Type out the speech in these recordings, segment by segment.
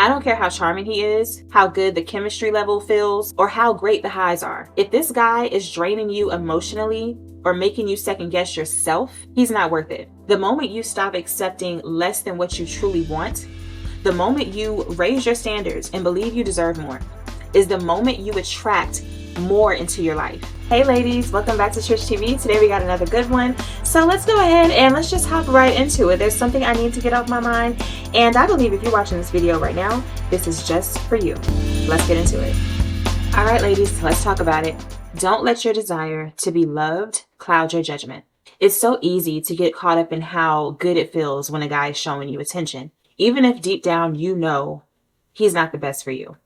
I don't care how charming he is, how good the chemistry level feels, or how great the highs are. If this guy is draining you emotionally or making you second guess yourself, he's not worth it. The moment you stop accepting less than what you truly want, the moment you raise your standards and believe you deserve more, is the moment you attract more into your life. Hey ladies, welcome back to Trish TV. Today we got another good one. So let's go ahead and let's just hop right into it. There's something I need to get off my mind, and I believe if you're watching this video right now, this is just for you. Let's get into it. All right ladies, let's talk about it. Don't let your desire to be loved cloud your judgment. It's so easy to get caught up in how good it feels when a guy is showing you attention, even if deep down you know he's not the best for you.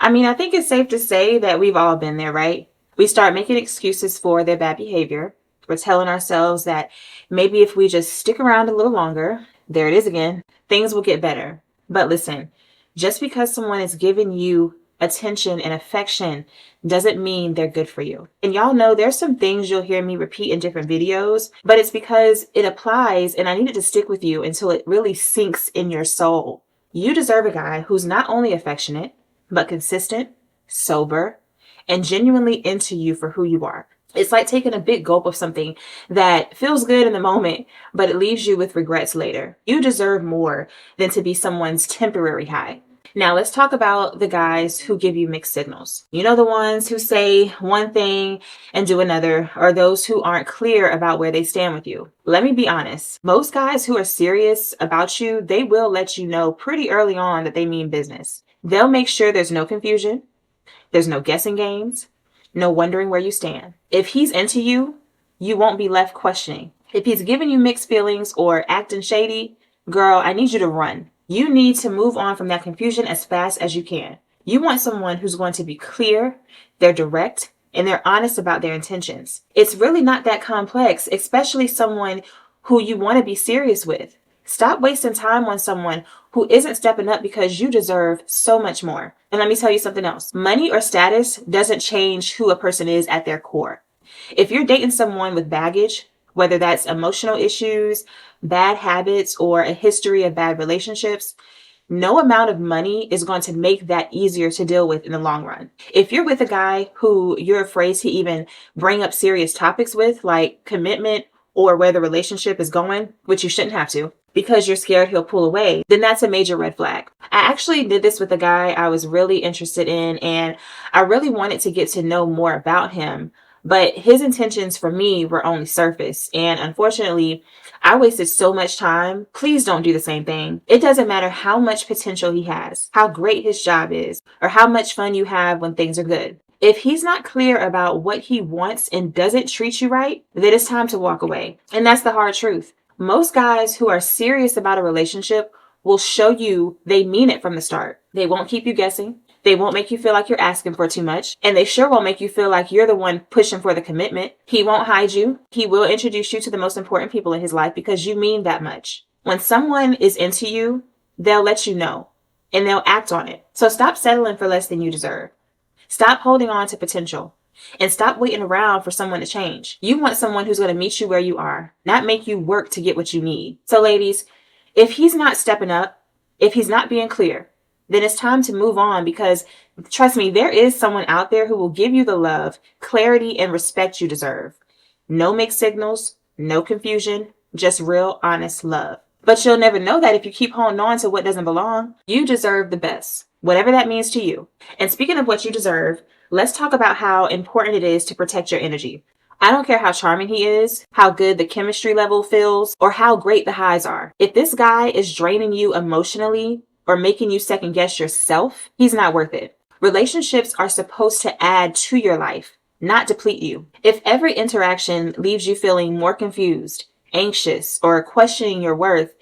I mean, I think it's safe to say that we've all been there, right? We start making excuses for their bad behavior. We're telling ourselves that maybe if we just stick around a little longer, there it is again, things will get better. But listen, just because someone is giving you attention and affection doesn't mean they're good for you. And y'all know there's some things you'll hear me repeat in different videos, but it's because it applies and I need it to stick with you until it really sinks in your soul. You deserve a guy who's not only affectionate, but consistent, sober, and genuinely into you for who you are. It's like taking a big gulp of something that feels good in the moment, but it leaves you with regrets later. You deserve more than to be someone's temporary high. Now let's talk about the guys who give you mixed signals. You know, the ones who say one thing and do another, or those who aren't clear about where they stand with you. Let me be honest. Most guys who are serious about you, they will let you know pretty early on that they mean business. They'll make sure there's no confusion, there's no guessing games, no wondering where you stand. If he's into you, you won't be left questioning. If he's giving you mixed feelings or acting shady, girl, I need you to run. You need to move on from that confusion as fast as you can. You want someone who's going to be clear, they're direct, and they're honest about their intentions. It's really not that complex, especially someone who you want to be serious with. Stop wasting time on someone who isn't stepping up because you deserve so much more. And let me tell you something else. Money or status doesn't change who a person is at their core. If you're dating someone with baggage, whether that's emotional issues, bad habits, or a history of bad relationships, no amount of money is going to make that easier to deal with in the long run. If you're with a guy who you're afraid to even bring up serious topics with, like commitment or where the relationship is going, which you shouldn't have to, because you're scared he'll pull away, then that's a major red flag. I actually did this with a guy I was really interested in, and I really wanted to get to know more about him. But his intentions for me were only surface. And unfortunately, I wasted so much time. Please don't do the same thing. It doesn't matter how much potential he has, how great his job is, or how much fun you have when things are good. If he's not clear about what he wants and doesn't treat you right, then it's time to walk away. And that's the hard truth. Most guys who are serious about a relationship will show you they mean it from the start. They won't keep you guessing. They won't make you feel like you're asking for too much. And they sure won't make you feel like you're the one pushing for the commitment. He won't hide you. He will introduce you to the most important people in his life because you mean that much. When someone is into you, they'll let you know and they'll act on it. So stop settling for less than you deserve. Stop holding on to potential. And stop waiting around for someone to change. You want someone who's going to meet you where you are, not make you work to get what you need. So ladies, if he's not stepping up, if he's not being clear, then it's time to move on, because trust me, there is someone out there who will give you the love, clarity, and respect you deserve. No mixed signals, no confusion, just real, honest love. But you'll never know that if you keep holding on to what doesn't belong. You deserve the best, whatever that means to you. And speaking of what you deserve, let's talk about how important it is to protect your energy. I don't care how charming he is, how good the chemistry level feels, or how great the highs are. If this guy is draining you emotionally or making you second guess yourself, he's not worth it. Relationships are supposed to add to your life, not deplete you. If every interaction leaves you feeling more confused, anxious, or questioning your worth,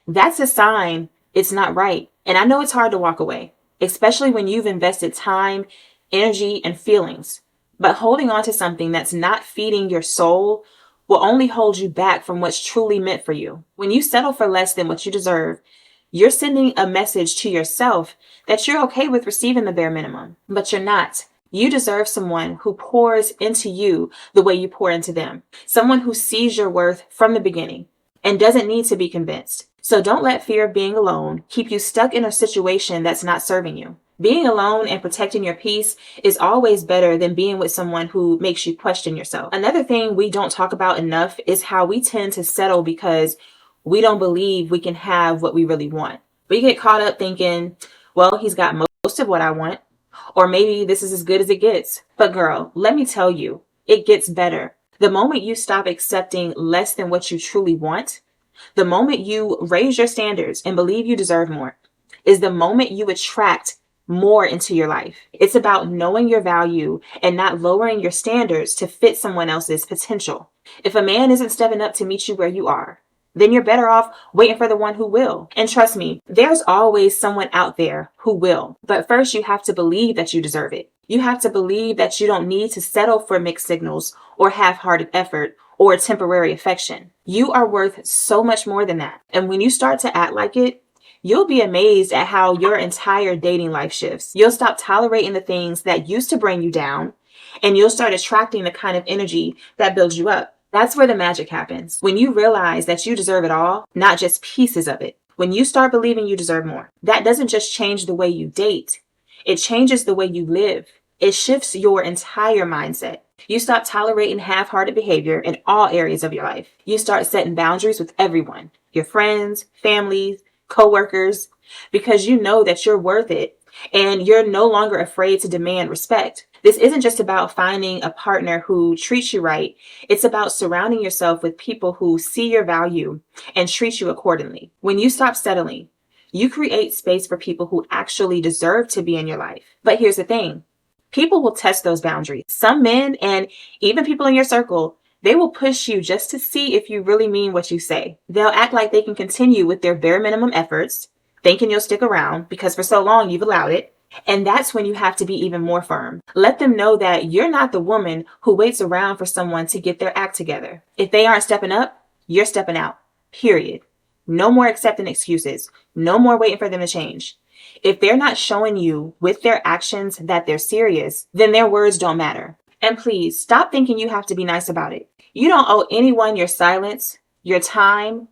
that's a sign it's not right. And I know it's hard to walk away, especially when you've invested time, energy, and feelings. But holding on to something that's not feeding your soul will only hold you back from what's truly meant for you. When you settle for less than what you deserve, you're sending a message to yourself that you're okay with receiving the bare minimum, but you're not. You deserve someone who pours into you the way you pour into them. Someone who sees your worth from the beginning and doesn't need to be convinced. So don't let fear of being alone keep you stuck in a situation that's not serving you. Being alone and protecting your peace is always better than being with someone who makes you question yourself. Another thing we don't talk about enough is how we tend to settle because we don't believe we can have what we really want. We get caught up thinking, well, he's got most of what I want, or maybe this is as good as it gets. But girl, let me tell you, it gets better. The moment you stop accepting less than what you truly want, the moment you raise your standards and believe you deserve more, is the moment you attract more into your life. It's about knowing your value and not lowering your standards to fit someone else's potential. If a man isn't stepping up to meet you where you are, then you're better off waiting for the one who will. And trust me, there's always someone out there who will. But first, you have to believe that you deserve it. You have to believe that you don't need to settle for mixed signals or half-hearted effort or temporary affection. You are worth so much more than that. And when you start to act like it, you'll be amazed at how your entire dating life shifts. You'll stop tolerating the things that used to bring you down, and you'll start attracting the kind of energy that builds you up. That's where the magic happens. When you realize that you deserve it all, not just pieces of it. When you start believing you deserve more, that doesn't just change the way you date. It changes the way you live. It shifts your entire mindset. You stop tolerating half-hearted behavior in all areas of your life. You start setting boundaries with everyone, your friends, families, coworkers, because you know that you're worth it and you're no longer afraid to demand respect. This isn't just about finding a partner who treats you right. It's about surrounding yourself with people who see your value and treat you accordingly. When you stop settling, you create space for people who actually deserve to be in your life. But here's the thing. People will test those boundaries. Some men and even people in your circle, they will push you just to see if you really mean what you say. They'll act like they can continue with their bare minimum efforts, thinking you'll stick around because for so long you've allowed it. And that's when you have to be even more firm. Let them know that you're not the woman who waits around for someone to get their act together. If they aren't stepping up, you're stepping out. Period. No more accepting excuses. No more waiting for them to change. If they're not showing you with their actions that they're serious, then their words don't matter. And please stop thinking you have to be nice about it. You don't owe anyone your silence, your time,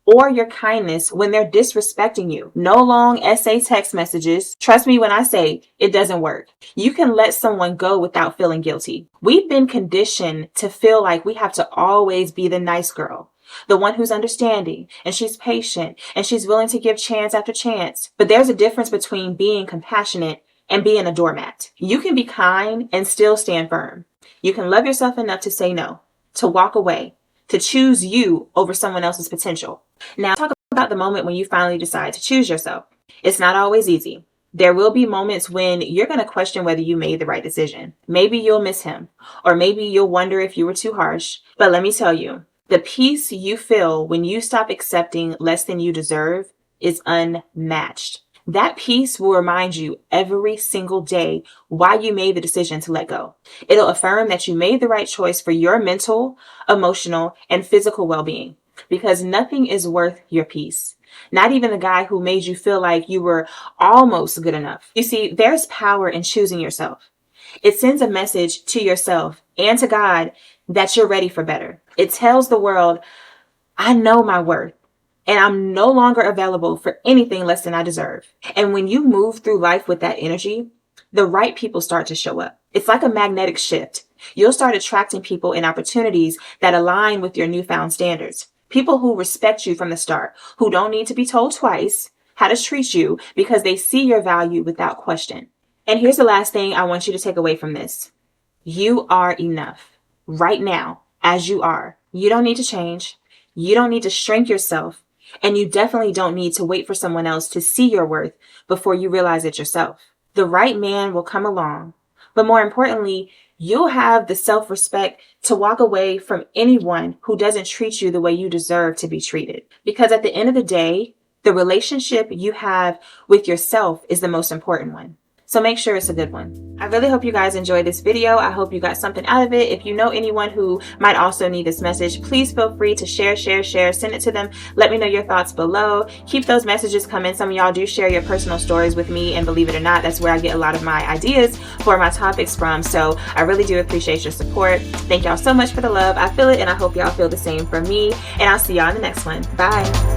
or your kindness when they're disrespecting you. No long essay text messages. Trust me when I say it doesn't work. You can let someone go without feeling guilty. We've been conditioned to feel like we have to always be the nice girl, the one who's understanding, and she's patient, and she's willing to give chance after chance. But there's a difference between being compassionate and being a doormat. You can be kind and still stand firm. You can love yourself enough to say no, to walk away, to choose you over someone else's potential. Now, talk about the moment when you finally decide to choose yourself. It's not always easy. There will be moments when you're going to question whether you made the right decision. Maybe you'll miss him, or maybe you'll wonder if you were too harsh. But let me tell you, the peace you feel when you stop accepting less than you deserve is unmatched. That peace will remind you every single day why you made the decision to let go. It'll affirm that you made the right choice for your mental, emotional, and physical well-being, because nothing is worth your peace. Not even the guy who made you feel like you were almost good enough. You see, there's power in choosing yourself. It sends a message to yourself and to God that you're ready for better. It tells the world, I know my worth. And I'm no longer available for anything less than I deserve. And when you move through life with that energy, the right people start to show up. It's like a magnetic shift. You'll start attracting people and opportunities that align with your newfound standards. People who respect you from the start, who don't need to be told twice how to treat you because they see your value without question. And here's the last thing I want you to take away from this. You are enough right now as you are. You don't need to change. You don't need to shrink yourself. And you definitely don't need to wait for someone else to see your worth before you realize it yourself. The right man will come along, but more importantly, you'll have the self-respect to walk away from anyone who doesn't treat you the way you deserve to be treated. Because at the end of the day, the relationship you have with yourself is the most important one. So make sure it's a good one. I really hope you guys enjoyed this video. I hope you got something out of it. If you know anyone who might also need this message, please feel free to share. Send it to them. Let me know your thoughts below. Keep those messages coming. Some of y'all do share your personal stories with me, and believe it or not, that's where I get a lot of my ideas for my topics from. So I really do appreciate your support. Thank y'all so much for the love. I feel it, and I hope y'all feel the same from me. And I'll see y'all in the next one. Bye.